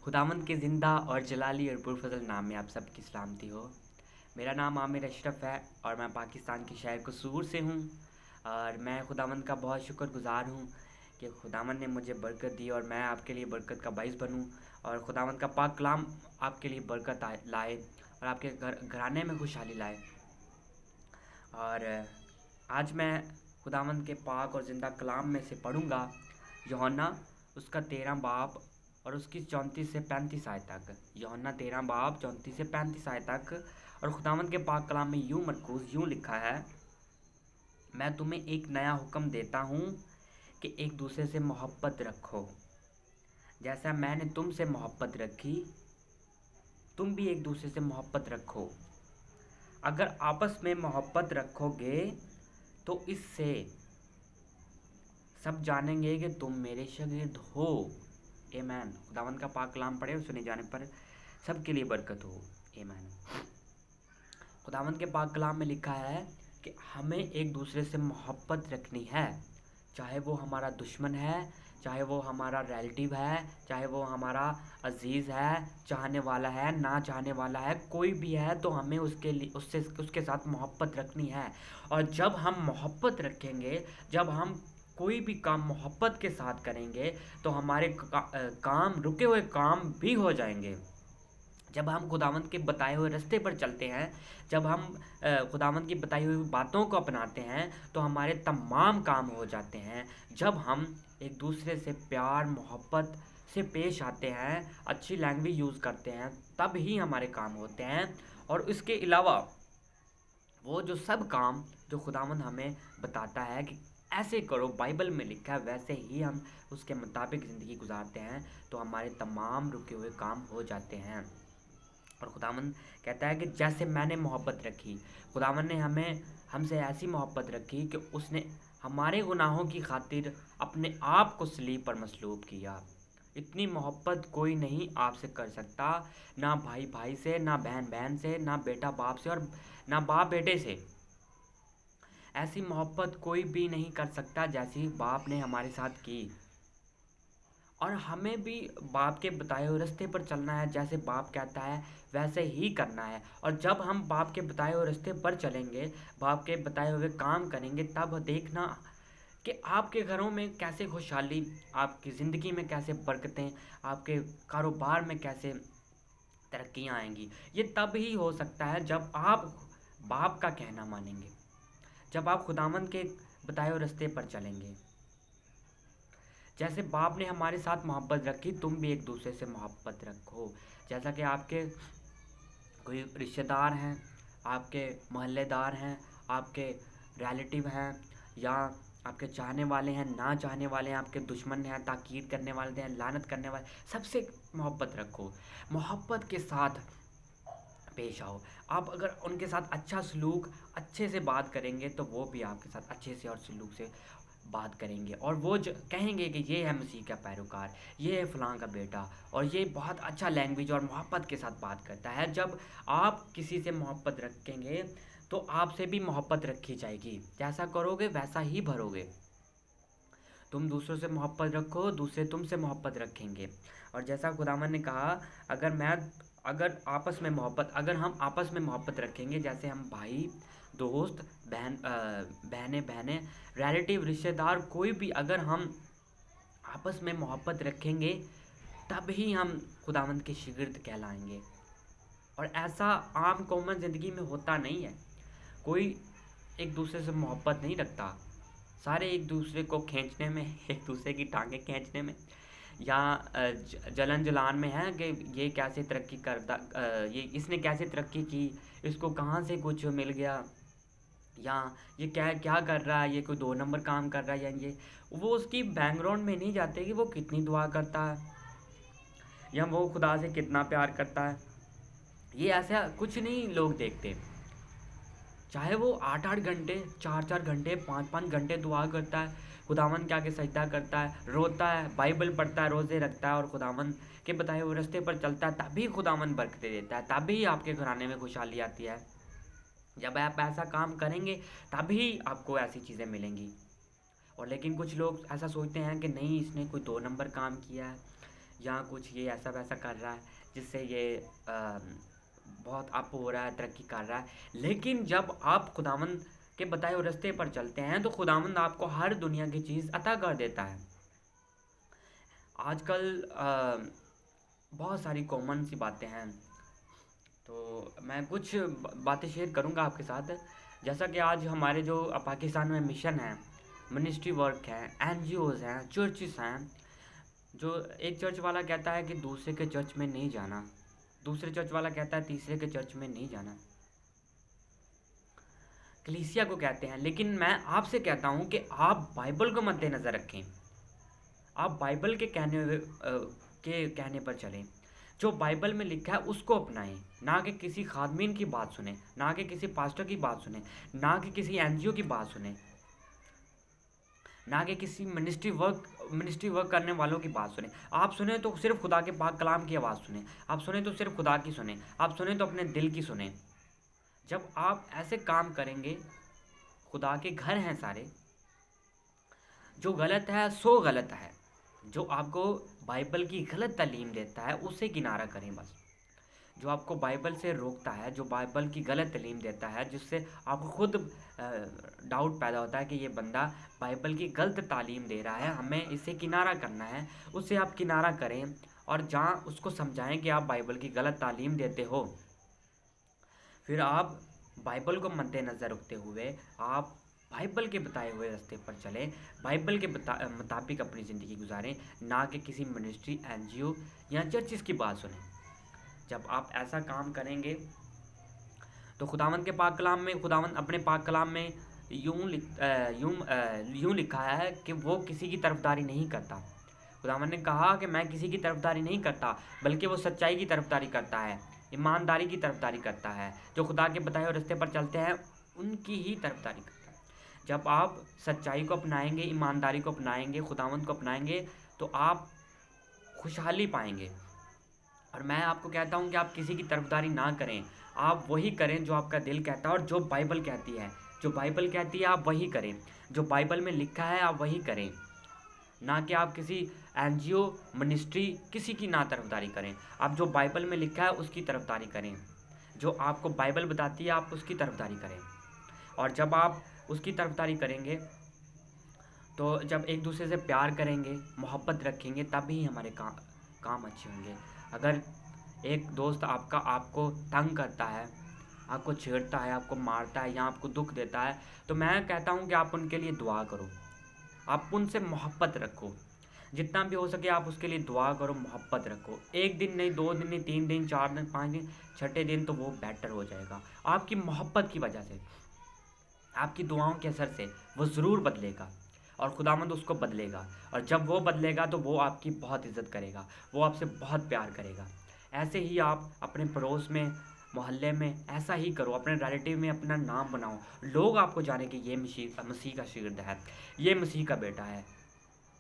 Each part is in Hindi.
खुदावंद के ज़िंदा और जलाली और पुरफज़ल नाम में आप सबकी सलामती हो। मेरा नाम आमिर अशरफ है और मैं पाकिस्तान के शहर कसूर से हूँ। और मैं खुदावंद का बहुत शुक्रगुज़ार हूँ कि खुदावंद ने मुझे बरकत दी और मैं आपके लिए बरकत का बाइस बनूँ और खुदावंद का पाक कलाम आपके लिए बरकत लाए और आपके घराने में खुशहाली लाए। और आज मैं खुदावंद के पाक और ज़िंदा कलाम में से पढ़ूँगा यूहन्ना उसका 13 बाब और उसकी 34 से 35 आयत तक। यूहन्ना 13 बाब 34 से 35 आयत तक। और खुदावंद के पाक कलाम में यूँ लिखा है, मैं तुम्हें एक नया हुक्म देता हूँ कि एक दूसरे से मोहब्बत रखो। जैसा मैंने तुमसे मोहब्बत रखी, तुम भी एक दूसरे से मोहब्बत रखो। अगर आपस में मोहब्बत रखोगे तो इससे सब जानेंगे कि तुम मेरे शागिर्द हो। आमीन। खुदावंद का पाक कलाम पढ़े और सुने जाने पर सबके लिए बरकत हो। आमीन। खुदावंद के पाक कलाम में लिखा है कि हमें एक दूसरे से मोहब्बत रखनी है, चाहे वो हमारा दुश्मन है, चाहे वो हमारा रिलेटिव है, चाहे वो हमारा अजीज़ है, चाहने वाला है, ना चाहने वाला है, कोई भी है तो हमें उसके साथ मोहब्बत रखनी है। और जब हम मोहब्बत रखेंगे, जब हम कोई भी काम मोहब्बत के साथ करेंगे तो हमारे काम रुके हुए काम भी हो जाएंगे। जब हम खुदावंद के बताए हुए रास्ते पर चलते हैं, जब हम खुदावंद की बताई हुई बातों को अपनाते हैं तो हमारे तमाम काम हो जाते हैं। जब हम एक दूसरे से प्यार मोहब्बत से पेश आते हैं, अच्छी लैंग्वेज यूज़ करते हैं, तब ही हमारे काम होते हैं। और इसके अलावा वो जो सब काम जो खुदावंद हमें बताता है कि ऐसे करो, बाइबल में लिखा है, वैसे ही हम उसके मुताबिक ज़िंदगी गुजारते हैं तो हमारे तमाम रुके हुए काम हो जाते हैं। और खुदावंद कहता है कि जैसे मैंने मोहब्बत रखी, खुदावंद ने हमसे ऐसी मोहब्बत रखी कि उसने हमारे गुनाहों की खातिर अपने आप को सलीब पर मसलूब किया। इतनी मोहब्बत कोई नहीं आपसे कर सकता, ना भाई भाई से, ना बहन बहन से, ना बेटा बाप से और ना बाप बेटे से। ऐसी मोहब्बत कोई भी नहीं कर सकता जैसी बाप ने हमारे साथ की। और हमें भी बाप के बताए हुए रास्ते पर चलना है, जैसे बाप कहता है वैसे ही करना है। और जब हम बाप के बताए हुए रास्ते पर चलेंगे, बाप के बताए हुए काम करेंगे, तब देखना कि आपके घरों में कैसे खुशहाली, आपकी ज़िंदगी में कैसे बरकतें, आपके कारोबार में कैसे तरक्कियाँ आएंगी। ये तब ही हो सकता है जब आप बाप का कहना मानेंगे, जब आप खुदावंद के बताए हुए रास्ते पर चलेंगे। जैसे बाप ने हमारे साथ मोहब्बत रखी, तुम भी एक दूसरे से मोहब्बत रखो। जैसा कि आपके कोई रिश्तेदार हैं, आपके मोहल्लेदार हैं, आपके रिलेटिव हैं, या आपके चाहने वाले हैं, ना चाहने वाले हैं, आपके दुश्मन हैं, ताकीद करने वाले हैं, लानत करने वाले, सबसे मोहब्बत रखो। मोहब्बत के साथ पेश आओ। आप अगर उनके साथ अच्छा सलूक, अच्छे से बात करेंगे तो वो भी आपके साथ अच्छे से और सलूक से बात करेंगे। और वो कहेंगे कि ये है मसीह का पैरोकार, ये है फ़लाँ का बेटा, और ये बहुत अच्छा लैंग्वेज और मोहब्बत के साथ बात करता है। जब आप किसी से मोहब्बत रखेंगे तो आपसे भी मोहब्बत रखी जाएगी। जैसा करोगे वैसा ही भरोगे। तुम दूसरों से मोहब्बत रखो, दूसरे तुमसे मोहब्बत रखेंगे। और जैसा खुदावन ने कहा, अगर अगर हम आपस में मोहब्बत रखेंगे, जैसे हम भाई दोस्त बहनें रिलेटिव रिश्तेदार, कोई भी, अगर हम आपस में मोहब्बत रखेंगे तब ही हम खुदावंद के शागिर्द कहलाएंगे। और ऐसा आम कॉमन ज़िंदगी में होता नहीं है। कोई एक दूसरे से मोहब्बत नहीं रखता। सारे एक दूसरे को खींचने में, एक दूसरे की टांगें खींचने में, या जलन जलान में है कि ये कैसे तरक्की करता, ये इसने कैसे तरक्की की, इसको कहाँ से कुछ मिल गया, या ये क्या क्या कर रहा है, ये कोई 2 नंबर काम कर रहा है, या ये वो उसकी बैकग्राउंड में नहीं जाते कि वो कितनी दुआ करता है या वो खुदा से कितना प्यार करता है। ये ऐसा कुछ नहीं लोग देखते। चाहे वो 8-8 घंटे, 4-4 घंटे, 5-5 घंटे दुआ करता है, खुदावंद के आगे सजदा करता है, रोता है, बाइबल पढ़ता है, रोज़े रखता है और खुदावंद के बताए हुए रास्ते पर चलता है, तभी खुदावंद बरकतें देता है, तभी आपके घराने में खुशहाली आती है। जब आप ऐसा काम करेंगे तभी आपको ऐसी चीज़ें मिलेंगी। और लेकिन कुछ लोग ऐसा सोचते हैं कि नहीं, इसने कोई 2 नंबर काम किया है, या कुछ ये ऐसा वैसा कर रहा है जिससे ये बहुत अप हो रहा है, तरक्की कर रहा है। लेकिन जब आप खुदावंद के बताए हुए रास्ते पर चलते हैं तो खुदावंद आपको हर दुनिया की चीज़ अता कर देता है। आजकल बहुत सारी कॉमन सी बातें हैं, तो मैं कुछ बातें शेयर करूंगा आपके साथ। जैसा कि आज हमारे जो पाकिस्तान में मिशन है, मिनिस्ट्री वर्क है, एनजीओज हैं, चर्चिस हैं, जो एक चर्च वाला कहता है कि दूसरे के चर्च में नहीं जाना, दूसरे चर्च वाला कहता है तीसरे के चर्च में नहीं जाना, कलीसिया को कहते हैं। लेकिन मैं आपसे कहता हूं कि आप बाइबल को मद्देनज़र रखें, आप बाइबल के कहने पर चलें, जो बाइबल में लिखा है उसको अपनाएं, ना कि किसी खादमीन की बात सुने, ना कि किसी पास्टर की बात सुने, ना कि किसी एनजीओ की बात सुने, ना कि किसी मिनिस्ट्री वर्क करने वालों की बात सुने। आप सुने तो सिर्फ खुदा के पाक कलाम की आवाज़ सुने, आप सुने तो सिर्फ खुदा की सुने, आप सुने तो अपने दिल की सुने। जब आप ऐसे काम करेंगे, खुदा के घर हैं सारे, जो गलत है सो गलत है, जो आपको बाइबल की गलत तालीम देता है उसे किनारा करें बस। जो आपको बाइबल से रोकता है, जो बाइबल की गलत तालीम देता है, जिससे आपको खुद डाउट पैदा होता है कि ये बंदा बाइबल की गलत तालीम दे रहा है, हमें इसे किनारा करना है, उससे आप किनारा करें और जहाँ उसको समझाएं कि आप बाइबल की गलत तालीम देते हो। फिर आप बाइबल को मद्देनज़र रखते हुए आप बाइबल के बताए हुए रास्ते पर चलें, बाइबल के मुताबिक अपनी ज़िंदगी गुजारें, ना कि किसी मिनिस्ट्री, एनजीओ या चर्चिस की बात सुनें। जब आप ऐसा काम करेंगे तो खुदावंद के पाक कलाम में, खुदावंद अपने पाक कलाम में यूं लिखा है कि वो किसी की तरफदारी नहीं करता। खुदावंद ने कहा कि मैं किसी की तरफदारी नहीं करता, बल्कि वो सच्चाई की तरफदारी करता है, ईमानदारी की तरफदारी करता है। जो खुदा के बताए हुए रास्ते पर चलते हैं उनकी ही तरफदारी करता है। जब आप सच्चाई को अपनाएंगे, ईमानदारी को अपनाएंगे, खुदावंद को अपनाएंगे, तो आप खुशहाली पाएंगे। और मैं आपको कहता हूँ कि आप किसी की तरफदारी ना करें, आप वही करें जो आपका दिल कहता है और जो बाइबल कहती है। जो बाइबल कहती है आप वही करें, जो बाइबल में लिखा है आप वही करें, ना कि आप किसी एनजीओ, मिनिस्ट्री, किसी की ना तरफदारी करें। आप जो बाइबल में लिखा है उसकी तरफदारी करें, जो आपको बाइबल बताती है आप उसकी तरफदारी करें। और जब आप उसकी तरफदारी करेंगे, तो जब एक दूसरे से प्यार करेंगे, मोहब्बत रखेंगे, तभी हमारे काम अच्छे होंगे। अगर एक दोस्त आपको तंग करता है, आपको छेड़ता है, आपको मारता है या आपको दुख देता है, तो मैं कहता हूँ कि आप उनके लिए दुआ करो, आप उनसे मोहब्बत रखो, जितना भी हो सके आप उसके लिए दुआ करो, मोहब्बत रखो। एक दिन नहीं, 2 दिन नहीं, 3 दिन, 4 दिन, 5 दिन, छठे दिन तो वो बेटर हो जाएगा। आपकी मोहब्बत की वजह से, आपकी दुआओं के असर से वो ज़रूर बदलेगा और खुदावंद उसको बदलेगा। और जब वो बदलेगा तो वो आपकी बहुत इज़्ज़त करेगा, वो आपसे बहुत प्यार करेगा। ऐसे ही आप अपने पड़ोस में, मोहल्ले में ऐसा ही करो, अपने रिलेटिव में अपना नाम बनाओ, लोग आपको जाने कि ये मसीह का शागिर्द है, ये मसीह का बेटा है।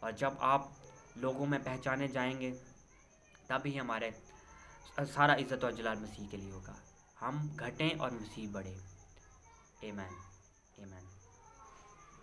और जब आप लोगों में पहचाने जाएंगे, तभी हमारे सारा इज़्ज़त और जलाल मसीह के लिए होगा। हम घटें और मसीह बढ़े। आमीन, आमीन।